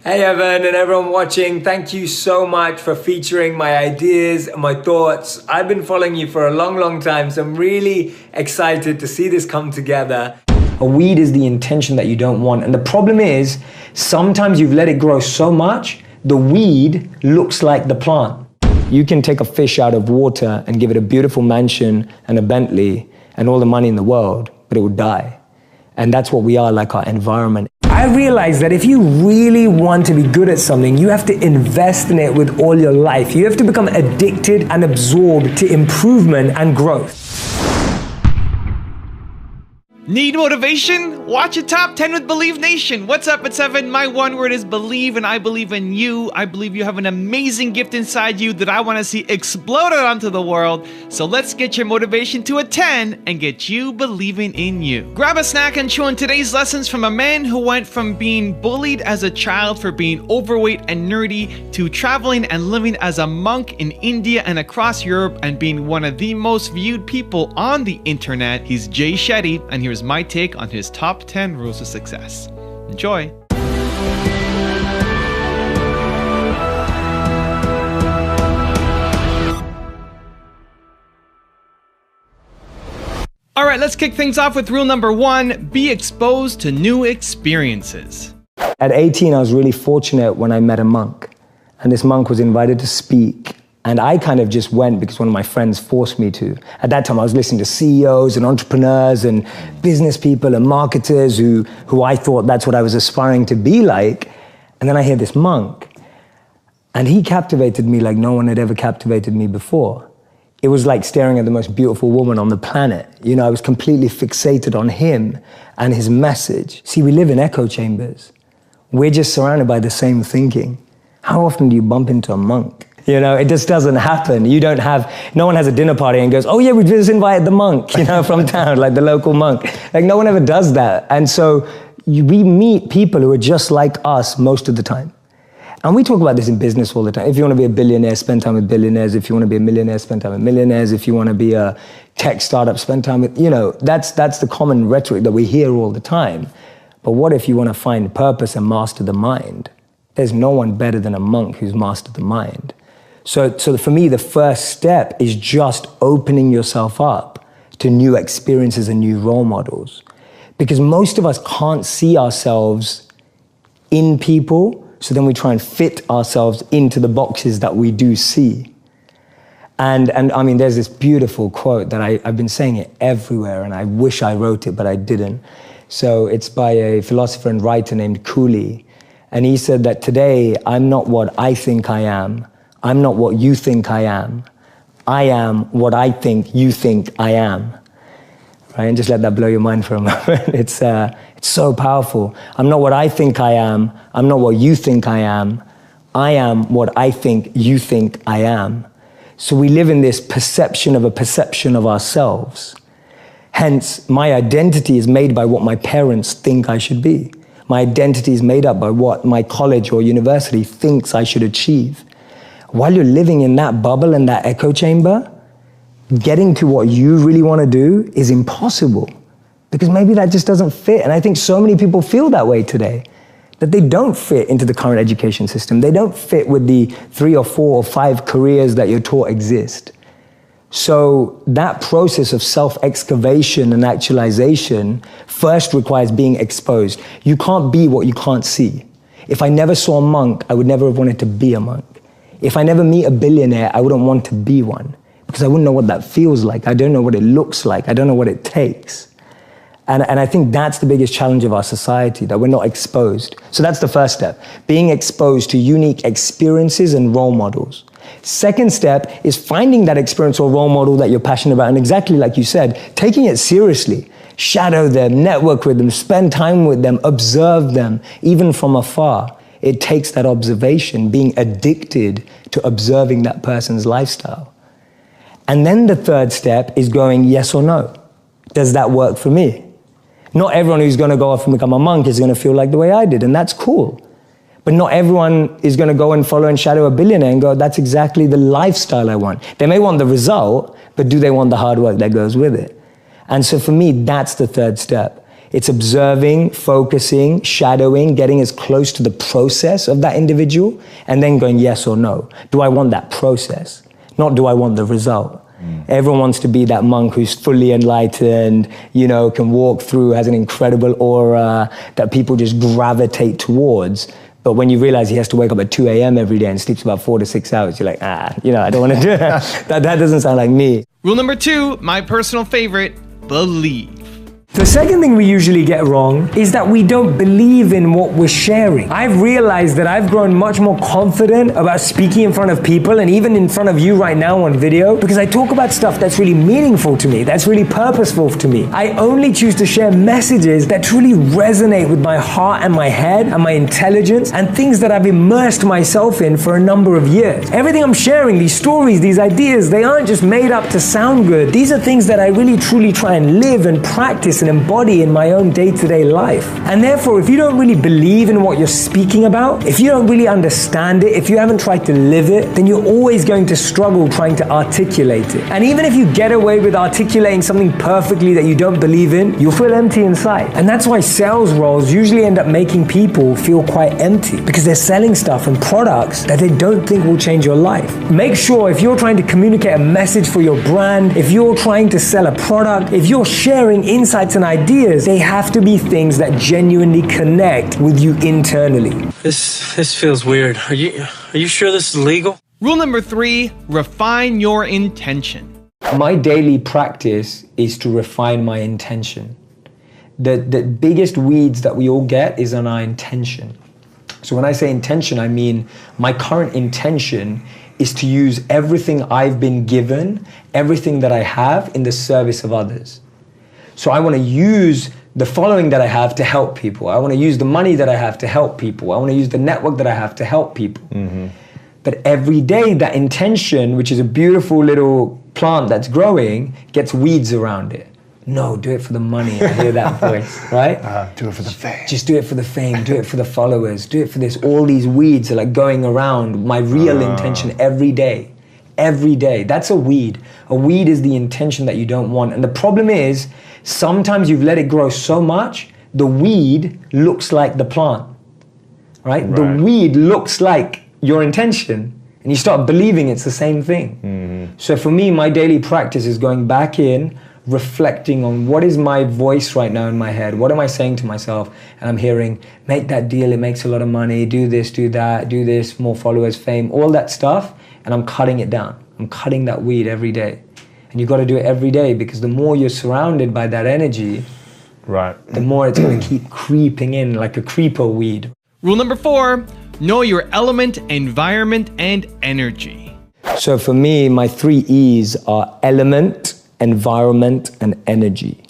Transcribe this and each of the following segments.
Hey Evan and everyone watching, thank you so much for featuring my ideas and my thoughts. I've been following you for a long time, so I'm really excited to see this come together. A weed is the intention that you don't want, and the problem is, sometimes you've let it grow so much, the weed looks like the plant. You can take a fish out of water and give it a beautiful mansion and a Bentley and all the money in the world, but it will die. And that's what we are like our environment. I realized that if you really want to be good at something, you have to invest in it with all your life. You have to become addicted and absorbed to improvement and growth. Need motivation? Watch a Top 10 with Believe Nation. What's up? It's Evan. My one word is believe, and I believe in you. I believe you have an amazing gift inside you that I want to see exploded onto the world. So let's get your motivation to a 10 and get you believing in you. Grab a snack and chew on today's lessons from a man who went from being bullied as a child for being overweight and nerdy to traveling and living as a monk in India and across Europe and being one of the most viewed people on the internet. He's Shetty, and here's my take on his top 10 rules of success. Enjoy. All right, let's kick things off with rule number 1, be exposed to new experiences. At 18, I was really fortunate when I met a monk, and this monk was invited to speak. And I kind of just went because one of my friends forced me to. At that time, I was listening to CEOs and entrepreneurs and business people and marketers who I thought that's what I was aspiring to be like. And then I hear this monk, and he captivated me like no one had ever captivated me before. It was like staring at the most beautiful woman on the planet. You know, I was completely fixated on him and his message. See, we live in echo chambers. We're just surrounded by the same thinking. How often do you bump into a monk? You know, it just doesn't happen. No one has a dinner party and goes, oh yeah, we just invited the monk, from town, like the local monk. Like no one ever does that. And so we meet people who are just like us most of the time. And we talk about this in business all the time. If you want to be a billionaire, spend time with billionaires. If you want to be a millionaire, spend time with millionaires. If you want to be a tech startup, spend time with, that's the common rhetoric that we hear all the time. But what if you want to find purpose and master the mind? There's no one better than a monk who's mastered the mind. So for me, the first step is just opening yourself up to new experiences and new role models. Because most of us can't see ourselves in people, so then we try and fit ourselves into the boxes that we do see. And I mean, there's this beautiful quote that I've been saying it everywhere, and I wish I wrote it, but I didn't. So it's by a philosopher and writer named Cooley. And he said that today, I'm not what I think I am. I'm not what you think I am. I am what I think you think I am. Right? And just let that blow your mind for a moment. It's so powerful. I'm not what I think I am. I'm not what you think I am. I am what I think you think I am. So we live in this perception of a perception of ourselves. Hence, my identity is made by what my parents think I should be. My identity is made up by what my college or university thinks I should achieve. While you're living in that bubble and that echo chamber, getting to what you really want to do is impossible because maybe that just doesn't fit. And I think so many people feel that way today, that they don't fit into the current education system. They don't fit with the 3 or 4 or 5 careers that you're taught exist. So that process of self-excavation and actualization first requires being exposed. You can't be what you can't see. If I never saw a monk, I would never have wanted to be a monk. If I never meet a billionaire, I wouldn't want to be one because I wouldn't know what that feels like. I don't know what it looks like. I don't know what it takes. And I think that's the biggest challenge of our society, that we're not exposed. So that's the first step, being exposed to unique experiences and role models. Second step is finding that experience or role model that you're passionate about. And exactly like you said, taking it seriously. Shadow them, network with them, spend time with them, observe them, even from afar. It takes that observation, being addicted to observing that person's lifestyle. And then the third step is going yes or no. Does that work for me? Not everyone who's going to go off and become a monk is going to feel like the way I did, and that's cool. But not everyone is going to go and follow and shadow a billionaire and go, that's exactly the lifestyle I want. They may want the result, but do they want the hard work that goes with it? And so for me, that's the third step. It's observing, focusing, shadowing, getting as close to the process of that individual, and then going yes or no. Do I want that process? Not do I want the result? Everyone wants to be that monk who's fully enlightened, you know, can walk through, has an incredible aura that people just gravitate towards. But when you realize he has to wake up at 2 a.m. every day and sleeps about 4 to 6 hours, you're like, you know, I don't want to do it. that doesn't sound like me. Rule number 2, my personal favorite, believe. The second thing we usually get wrong is that we don't believe in what we're sharing. I've realized that I've grown much more confident about speaking in front of people and even in front of you right now on video because I talk about stuff that's really meaningful to me, that's really purposeful to me. I only choose to share messages that truly resonate with my heart and my head and my intelligence and things that I've immersed myself in for a number of years. Everything I'm sharing, these stories, these ideas, they aren't just made up to sound good. These are things that I really truly try and live and practice and embody in my own day-to-day life. And therefore, if you don't really believe in what you're speaking about, if you don't really understand it, if you haven't tried to live it, then you're always going to struggle trying to articulate it. And even if you get away with articulating something perfectly that you don't believe in, you'll feel empty inside. And that's why sales roles usually end up making people feel quite empty because they're selling stuff and products that they don't think will change your life. Make sure if you're trying to communicate a message for your brand, if you're trying to sell a product, if you're sharing insights and ideas, they have to be things that genuinely connect with you internally. This feels weird. Are you sure this is legal? Rule number 3, refine your intention. My daily practice is to refine my intention. The biggest weeds that we all get is on our intention. So when I say intention, I mean my current intention is to use everything I've been given, everything that I have in the service of others. So I want to use the following that I have to help people. I want to use the money that I have to help people. I want to use the network that I have to help people. Mm-hmm. But every day that intention, which is a beautiful little plant that's growing, gets weeds around it. No, do it for the money. I hear that voice, right? Do it for the fame. Just do it for the fame, do it for the followers, do it for this. All these weeds are like going around my real intention every day. Every day. That's a weed. A weed is the intention that you don't want. And the problem is, sometimes you've let it grow so much, the weed looks like the plant, right? The weed looks like your intention. And you start believing it's the same thing. Mm-hmm. So for me, my daily practice is going back in, reflecting on what is my voice right now in my head. What am I saying to myself? And I'm hearing, make that deal, it makes a lot of money, do this, do that, do this, more followers, fame, all that stuff. And I'm cutting it down. I'm cutting that weed every day. And you've got to do it every day because the more you're surrounded by that energy, the more it's going to keep creeping in like a creeper weed. Rule number 4, know your element, environment, and energy. So for me, my 3 E's are element, environment, and energy.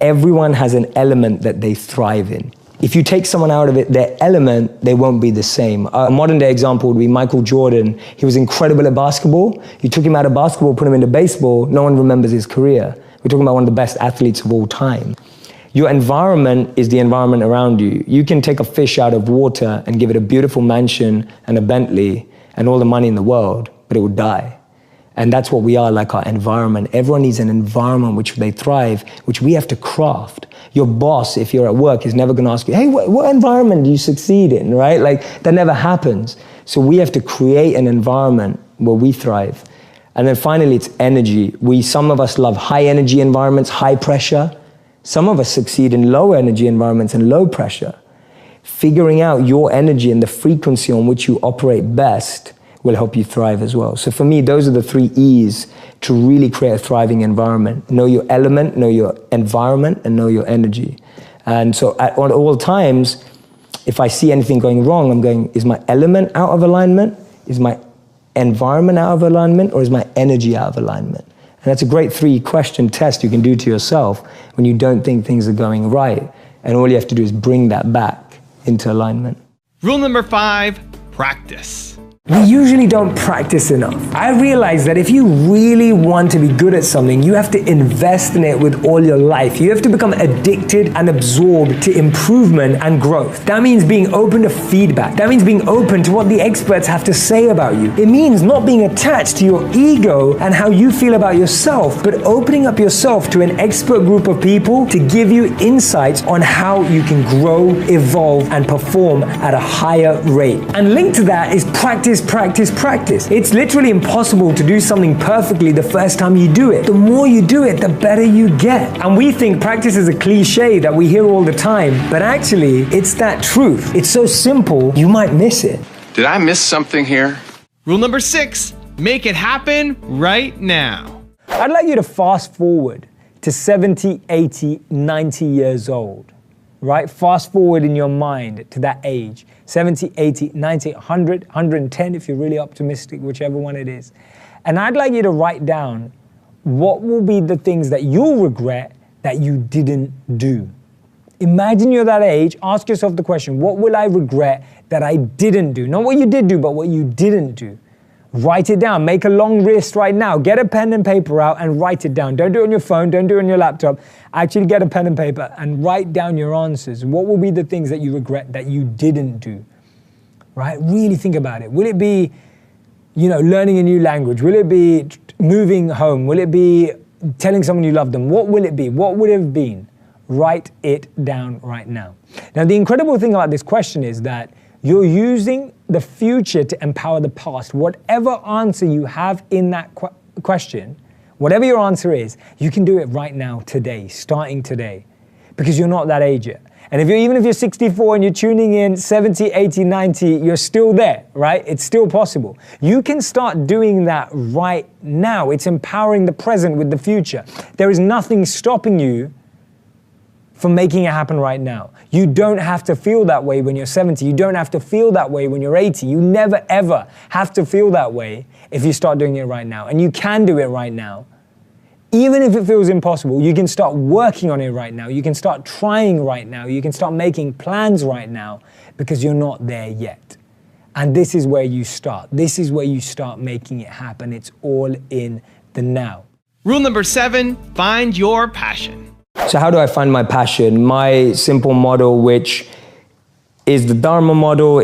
Everyone has an element that they thrive in. If you take someone out of it, their element, they won't be the same. A modern day example would be Michael Jordan. He was incredible at basketball. You took him out of basketball, put him into baseball, no one remembers his career. We're talking about one of the best athletes of all time. Your environment is the environment around you. You can take a fish out of water and give it a beautiful mansion and a Bentley and all the money in the world, but it will die. And that's what we are, like our environment. Everyone needs an environment which they thrive, which we have to craft. Your boss, if you're at work, is never gonna ask you, hey, what environment do you succeed in, right? Like, that never happens. So we have to create an environment where we thrive. And then finally, it's energy. Some of us love high energy environments, high pressure. Some of us succeed in low energy environments and low pressure. Figuring out your energy and the frequency on which you operate best will help you thrive as well. So for me, those are the 3 E's to really create a thriving environment. Know your element, know your environment, and know your energy. And so at all times, if I see anything going wrong, I'm going, is my element out of alignment? Is my environment out of alignment? Or is my energy out of alignment? And that's a great 3-question test you can do to yourself when you don't think things are going right. And all you have to do is bring that back into alignment. Rule number 5, practice. We usually don't practice enough. I realize that if you really want to be good at something, you have to invest in it with all your life. You have to become addicted and absorbed to improvement and growth. That means being open to feedback. That means being open to what the experts have to say about you. It means not being attached to your ego and how you feel about yourself, but opening up yourself to an expert group of people to give you insights on how you can grow, evolve, and perform at a higher rate. And linked to that is practice. It's literally impossible to do something perfectly the first time you do it. The more you do it, the better you get. And we think practice is a cliche that we hear all the time, but actually, it's that truth. It's so simple, you might miss it. Did I miss something here? Rule number 6, make it happen right now. I'd like you to fast forward to 70, 80, 90 years old, right? Fast forward in your mind to that age. 70, 80, 90, 100, 110 if you're really optimistic, whichever one it is. And I'd like you to write down what will be the things that you'll regret that you didn't do. Imagine you're that age, ask yourself the question, what will I regret that I didn't do? Not what you did do, but what you didn't do. Write it down, make a long list right now. Get a pen and paper out and write it down. Don't do it on your phone, don't do it on your laptop. Actually get a pen and paper and write down your answers. What will be the things that you regret that you didn't do? Right? Really think about it. Will it be, learning a new language? Will it be moving home? Will it be telling someone you love them? What will it be? What would it have been? Write it down right now. Now, the incredible thing about this question is that you're using the future to empower the past. Whatever answer you have in that question, whatever your answer is, you can do it right now, today, starting today, because you're not that age yet. And even if you're 64 and you're tuning in 70, 80, 90, you're still there, right? It's still possible. You can start doing that right now. It's empowering the present with the future. There is nothing stopping you from making it happen right now. You don't have to feel that way when you're 70. You don't have to feel that way when you're 80. You never, ever have to feel that way if you start doing it right now. And you can do it right now. Even if it feels impossible, you can start working on it right now. You can start trying right now. You can start making plans right now because you're not there yet. And this is where you start. This is where you start making it happen. It's all in the now. Rule number 7, find your passion. So how do I find my passion? My simple model, which is the Dharma model.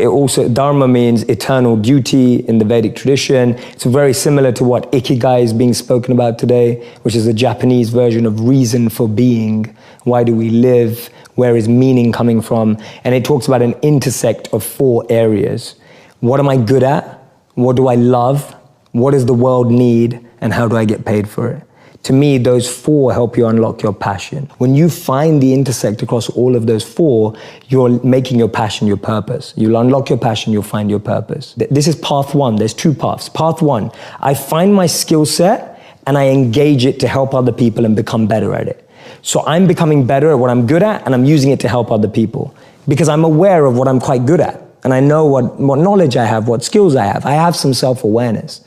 Dharma means eternal duty in the Vedic tradition. It's very similar to what Ikigai is being spoken about today, which is the Japanese version of reason for being. Why do we live? Where is meaning coming from? And it talks about an intersect of 4 areas. What am I good at? What do I love? What does the world need? And how do I get paid for it? To me, those 4 help you unlock your passion. When you find the intersect across all of those 4, you're making your passion your purpose. You'll unlock your passion, you'll find your purpose. This is path 1. There's 2 paths. Path 1, I find my skill set and I engage it to help other people and become better at it. So I'm becoming better at what I'm good at and I'm using it to help other people because I'm aware of what I'm quite good at and I know what knowledge I have, what skills I have. I have some self-awareness.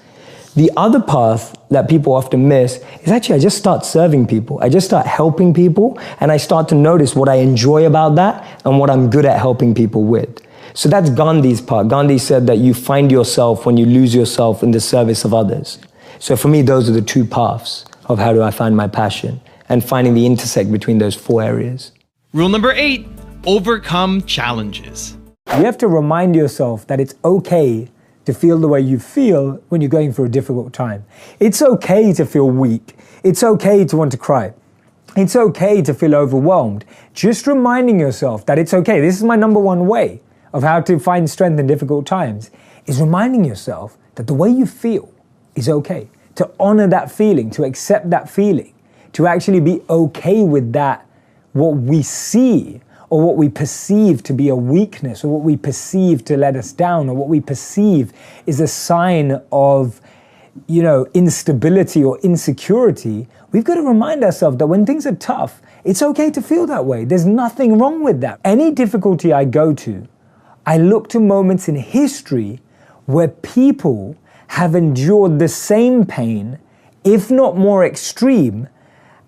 The other path that people often miss is actually I just start serving people. I just start helping people and I start to notice what I enjoy about that and what I'm good at helping people with. So that's Gandhi's part. Gandhi said that you find yourself when you lose yourself in the service of others. So for me, those are the 2 paths of how do I find my passion and finding the intersect between those 4 areas. Rule number 8, overcome challenges. You have to remind yourself that it's okay to feel the way you feel when you're going through a difficult time. It's okay to feel weak. It's okay to want to cry. It's okay to feel overwhelmed. Just reminding yourself that it's okay. This is my number 1 way of how to find strength in difficult times, is reminding yourself that the way you feel is okay. To honor that feeling, to accept that feeling, to actually be okay with that, what we see or what we perceive to be a weakness, or what we perceive to let us down, or what we perceive is a sign of, instability or insecurity. We've got to remind ourselves that when things are tough, it's okay to feel that way. There's nothing wrong with that. Any difficulty I go to, I look to moments in history where people have endured the same pain, if not more extreme,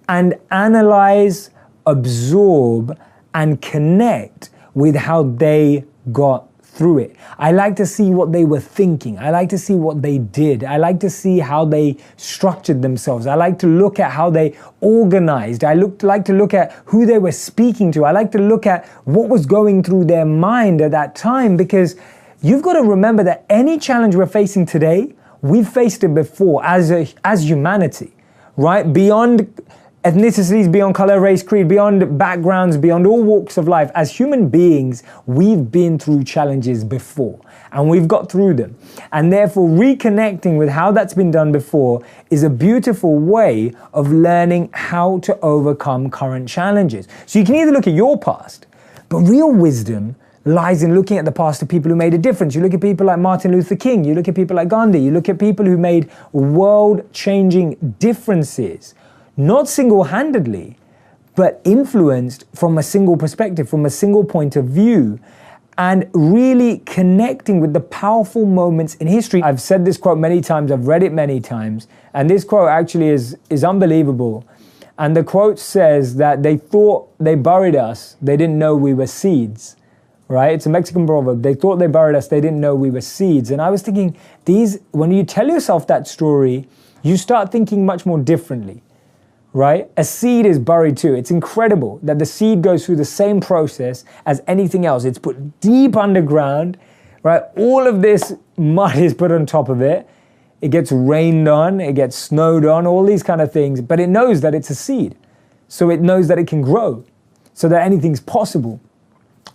and analyze, absorb, and connect with how they got through it. I like to see what they were thinking. I like to see what they did. I like to see how they structured themselves. I like to look at how they organized. Like to look at who they were speaking to. I like to look at what was going through their mind at that time, because you've got to remember that any challenge we're facing today, we've faced it before as humanity, right? Beyond ethnicities, beyond color, race, creed, beyond backgrounds, beyond all walks of life. As human beings, we've been through challenges before and we've got through them. And therefore, reconnecting with how that's been done before is a beautiful way of learning how to overcome current challenges. So you can either look at your past, but real wisdom lies in looking at the past of people who made a difference. You look at people like Martin Luther King, you look at people like Gandhi, you look at people who made world-changing differences. Not single-handedly, but influenced from a single perspective, from a single point of view, and really connecting with the powerful moments in history. I've said this quote many times, I've read it many times, and this quote actually is unbelievable. And the quote says that they thought they buried us, they didn't know we were seeds, right? It's a Mexican proverb. They thought they buried us, they didn't know we were seeds. And I was thinking, when you tell yourself that story, you start thinking much more differently. Right? A seed is buried too. It's incredible that the seed goes through the same process as anything else. It's put deep underground, right? All of this mud is put on top of it. It gets rained on, it gets snowed on, all these kind of things, but it knows that it's a seed. So it knows that it can grow, so that anything's possible.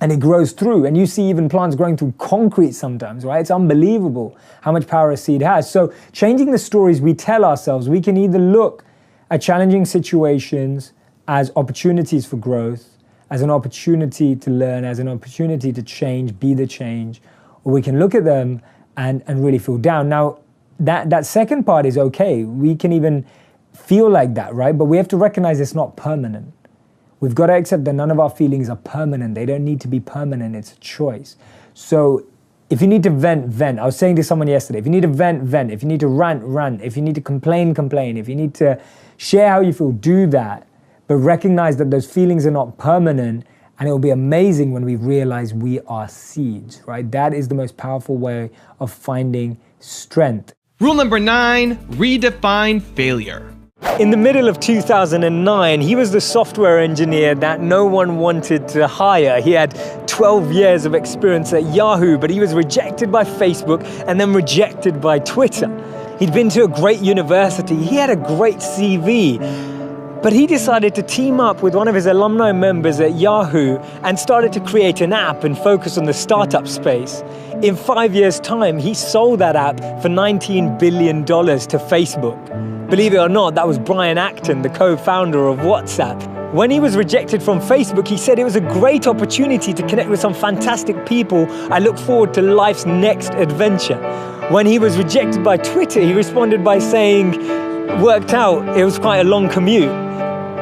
And it grows through, and you see even plants growing through concrete sometimes, right? It's unbelievable how much power a seed has. So changing the stories we tell ourselves, we can either look at challenging situations as opportunities for growth, as an opportunity to learn, as an opportunity to change, be the change, or we can look at them and really feel down. Now, that second part is okay. We can even feel like that, right? But we have to recognize it's not permanent. We've got to accept that none of our feelings are permanent. They don't need to be permanent. It's a choice. So if you need to vent, vent. I was saying to someone yesterday, if you need to vent, vent. If you need to rant, rant. If you need to complain, complain. If you need to share how you feel, do that. But recognize that those feelings are not permanent, and it will be amazing when we realize we are seeds, right? That is the most powerful way of finding strength. Rule number 9, redefine failure. In the middle of 2009, he was the software engineer that no one wanted to hire. He had 12 years of experience at Yahoo, but he was rejected by Facebook and then rejected by Twitter. He'd been to a great university. He had a great CV. But he decided to team up with one of his alumni members at Yahoo and started to create an app and focus on the startup space. In 5 years' time, he sold that app for $19 billion to Facebook. Believe it or not, that was Brian Acton, the co-founder of WhatsApp. When he was rejected from Facebook, he said it was a great opportunity to connect with some fantastic people. I look forward to life's next adventure. When he was rejected by Twitter, he responded by saying, worked out, it was quite a long commute.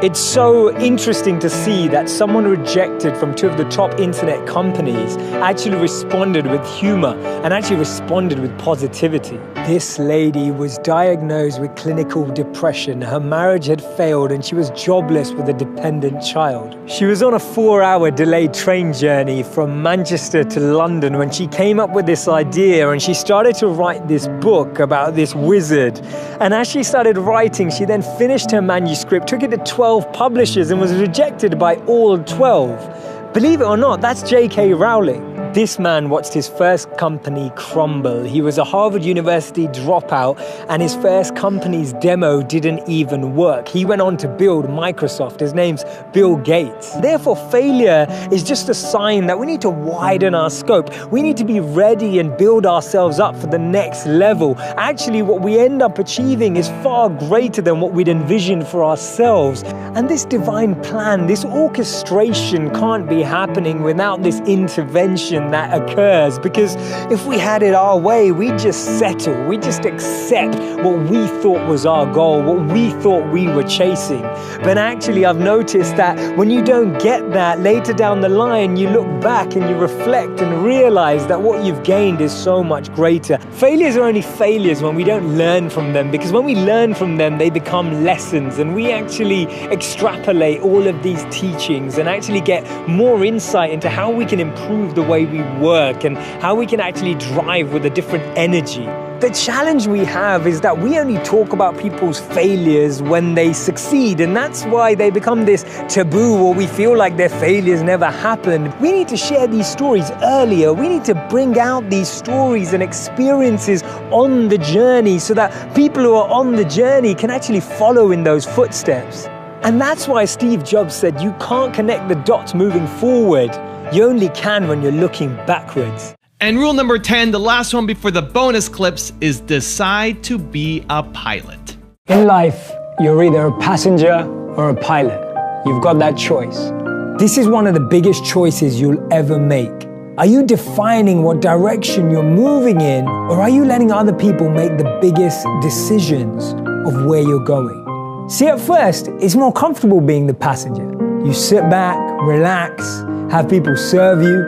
It's so interesting to see that someone rejected from two of the top internet companies actually responded with humor and actually responded with positivity. This lady was diagnosed with clinical depression. Her marriage had failed and she was jobless with a dependent child. She was on a 4-hour delayed train journey from Manchester to London when she came up with this idea, and she started to write this book about this wizard. And as she started writing, she then finished her manuscript, took it to 12 publishers and was rejected by all 12. Believe it or not, that's J.K. Rowling. This man watched his first company crumble. He was a Harvard University dropout, and his first company's demo didn't even work. He went on to build Microsoft. His name's Bill Gates. Therefore, failure is just a sign that we need to widen our scope. We need to be ready and build ourselves up for the next level. Actually, what we end up achieving is far greater than what we'd envisioned for ourselves. And this divine plan, this orchestration can't be happening without this intervention that occurs, because if we had it our way, we'd just settle, we'd just accept what we thought was our goal, what we thought we were chasing. But actually, I've noticed that when you don't get that, later down the line, you look back and you reflect and realize that what you've gained is so much greater. Failures are only failures when we don't learn from them, because when we learn from them, they become lessons, and we actually extrapolate all of these teachings and actually get more insight into how we can improve the way we we work and how we can actually drive with a different energy. The challenge we have is that we only talk about people's failures when they succeed, and that's why they become this taboo, or we feel like their failures never happened. We need to share these stories earlier. We need to bring out these stories and experiences on the journey so that people who are on the journey can actually follow in those footsteps. And that's why Steve Jobs said you can't connect the dots moving forward. You only can when you're looking backwards. And rule number 10, the last one before the bonus clips, is decide to be a pilot. In life, you're either a passenger or a pilot. You've got that choice. This is one of the biggest choices you'll ever make. Are you defining what direction you're moving in, or are you letting other people make the biggest decisions of where you're going? See, at first, it's more comfortable being the passenger. You sit back, relax, have people serve you.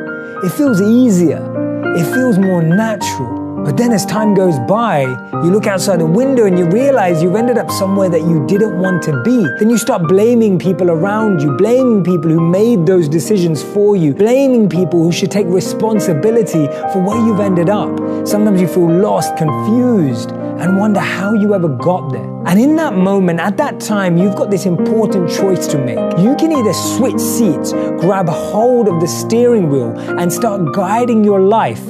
It feels easier. It feels more natural. But then as time goes by, you look outside the window and you realize you've ended up somewhere that you didn't want to be. Then you start blaming people around you, blaming people who made those decisions for you, blaming people who should take responsibility for where you've ended up. Sometimes you feel lost, confused, and wonder how you ever got there. And in that moment, at that time, you've got this important choice to make. You can either switch seats, grab hold of the steering wheel, and start guiding your life,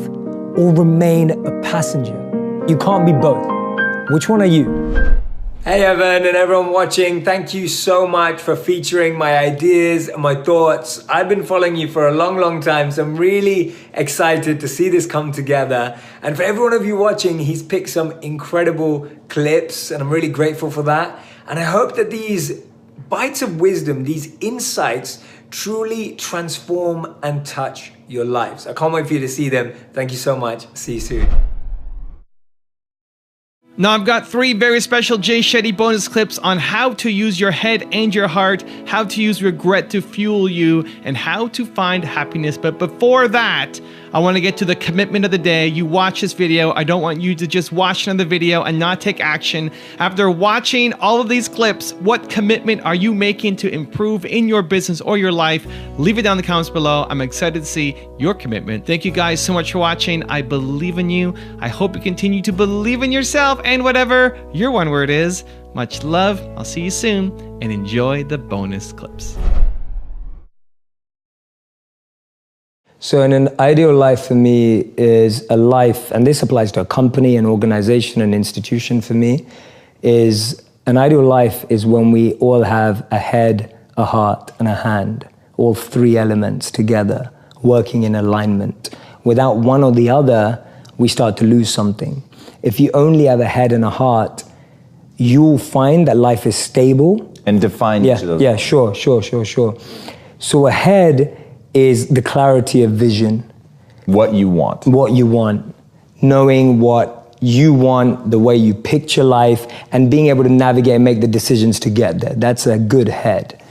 or remain a passenger. You can't be both. Which one are you? Hey Evan and everyone watching, thank you so much for featuring my ideas and my thoughts. I've been following you for a long time, so I'm really excited to see this come together. And for every one of you watching, he's picked some incredible clips, and I'm really grateful for that. And I hope that these bites of wisdom, these insights, truly transform and touch your lives. I can't wait for you to see them. Thank you so much. See you soon. Now I've got 3 very special Jay Shetty bonus clips on how to use your head and your heart, how to use regret to fuel you, and how to find happiness. But before that, I want to get to the commitment of the day. You watch this video. I don't want you to just watch another video and not take action. After watching all of these clips, what commitment are you making to improve in your business or your life? Leave it down in the comments below. I'm excited to see your commitment. Thank you guys so much for watching. I believe in you. I hope you continue to believe in yourself and whatever your one word is. Much love. I'll see you soon, and enjoy the bonus clips. So an ideal life for me is a life, and this applies to a company, an organization, an institution for me, is an ideal life is when we all have a head, a heart, and a hand, all 3 elements together, working in alignment. Without one or the other, we start to lose something. If you only have a head and a heart, you'll find that life is stable. And define each of those. Yeah, sure. So a head is the clarity of vision. What you want. What you want. Knowing what you want, the way you picture life, and being able to navigate and make the decisions to get there. That's a good head.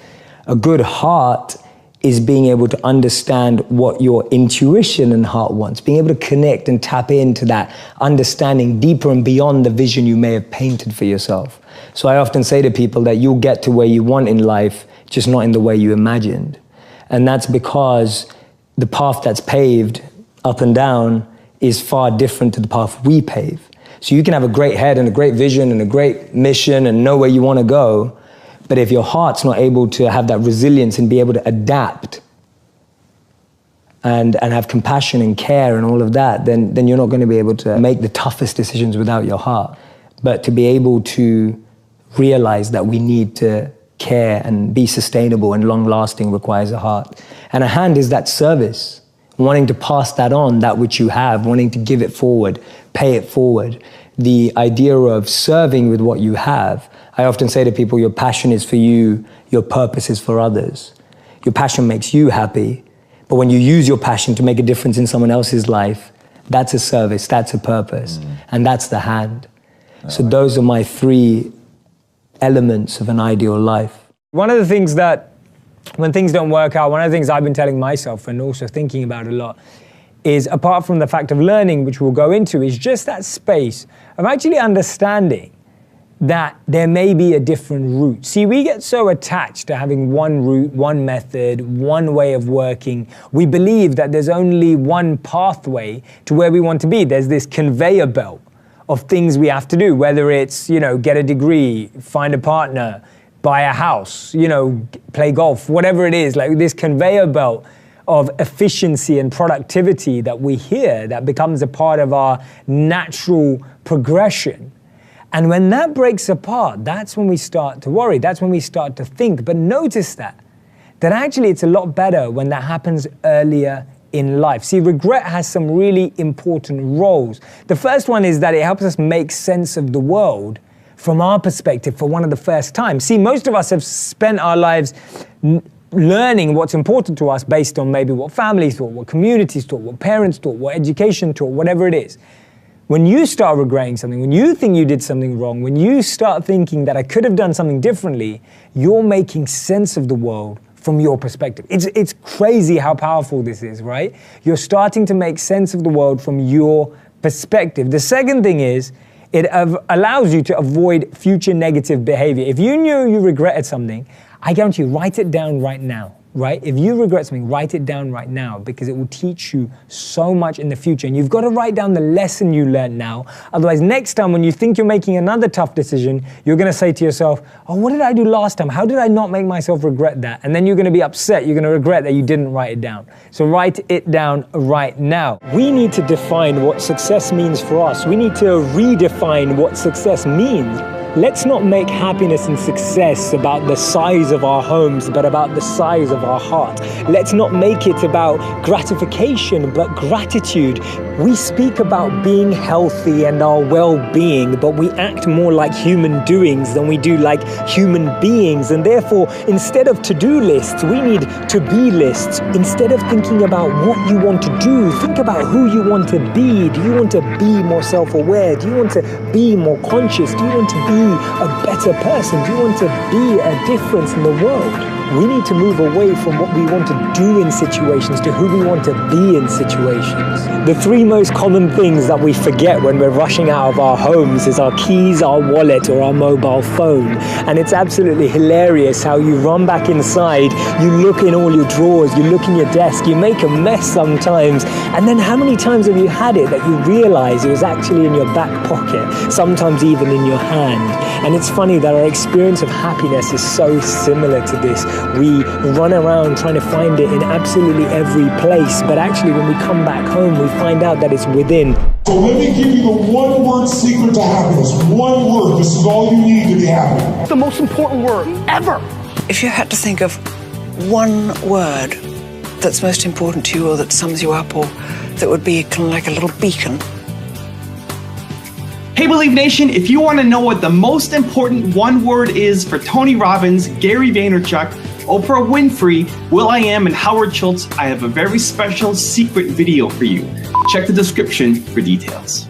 A good heart is being able to understand what your intuition and heart wants, being able to connect and tap into that understanding deeper and beyond the vision you may have painted for yourself. So I often say to people that you'll get to where you want in life, just not in the way you imagined. And that's because the path that's paved up and down is far different to the path we pave. So you can have a great head and a great vision and a great mission and know where you want to go, but if your heart's not able to have that resilience and be able to adapt and have compassion and care and all of that, then you're not going to be able to make the toughest decisions without your heart. But to be able to realize that we need to care and be sustainable and long-lasting requires a heart. And a hand is that service, wanting to pass that on, that which you have, wanting to give it forward, pay it forward. The idea of serving with what you have. I often say to people, your passion is for you, your purpose is for others. Your passion makes you happy, but when you use your passion to make a difference in someone else's life, that's a service, that's a purpose, and that's the hand. So those are my 3 elements of an ideal life. One of the things that, when things don't work out, one of the things I've been telling myself and also thinking about a lot is, apart from the fact of learning, which we'll go into, is just that space of actually understanding that there may be a different route. See, we get so attached to having one route, one method, one way of working. We believe that there's only one pathway to where we want to be. There's this conveyor belt of things we have to do, whether it's, get a degree, find a partner, buy a house, play golf, whatever it is, like this conveyor belt of efficiency and productivity that we hear that becomes a part of our natural progression. And when that breaks apart, that's when we start to worry. That's when we start to think. But notice that actually it's a lot better when that happens earlier in life. See, regret has some really important roles. The first one is that it helps us make sense of the world from our perspective for one of the first times. See, most of us have spent our lives learning what's important to us based on maybe what families thought, what communities thought, what parents thought, what education taught, whatever it is. When you start regretting something, when you think you did something wrong, when you start thinking that I could have done something differently, you're making sense of the world from your perspective. It's crazy how powerful this is, right? You're starting to make sense of the world from your perspective. The second thing is, it allows you to avoid future negative behavior. If you knew you regretted something, I guarantee you, write it down right now. Right? If you regret something, write it down right now because it will teach you so much in the future. And you've got to write down the lesson you learned now. Otherwise, next time when you think you're making another tough decision, you're going to say to yourself, oh, what did I do last time? How did I not make myself regret that? And then you're going to be upset. You're going to regret that you didn't write it down. So write it down right now. We need to define what success means for us. We need to redefine what success means. Let's not make happiness and success about the size of our homes, but about the size of our heart. Let's not make it about gratification, but gratitude. We speak about being healthy and our well-being, but we act more like human doings than we do like human beings. And therefore, instead of to-do lists, we need to-be lists. Instead of thinking about what you want to do, think about who you want to be. Do you want to be more self-aware? Do you want to be more conscious? Do you want to be a better person? Do you want to be a difference in the world? We need to move away from what we want to do in situations to who we want to be in situations. The three most common things that we forget when we're rushing out of our homes is our keys, our wallet, or our mobile phone. And it's absolutely hilarious how you run back inside, you look in all your drawers, you look in your desk, you make a mess sometimes, and then how many times have you had it that you realize it was actually in your back pocket, sometimes even in your hand? And it's funny that our experience of happiness is so similar to this. We run around trying to find it in absolutely every place, but actually when we come back home, we find out that it's within. So let me give you the one-word secret to happiness. One word. This is all you need to be happy. The most important word ever. If you had to think of one word that's most important to you or that sums you up or that would be kind of like a little beacon. Hey Believe Nation, if you want to know what the most important one word is for Tony Robbins, Gary Vaynerchuk, Oprah Winfrey, will.i.am, and Howard Schultz, I have a very special secret video for you. Check the description for details.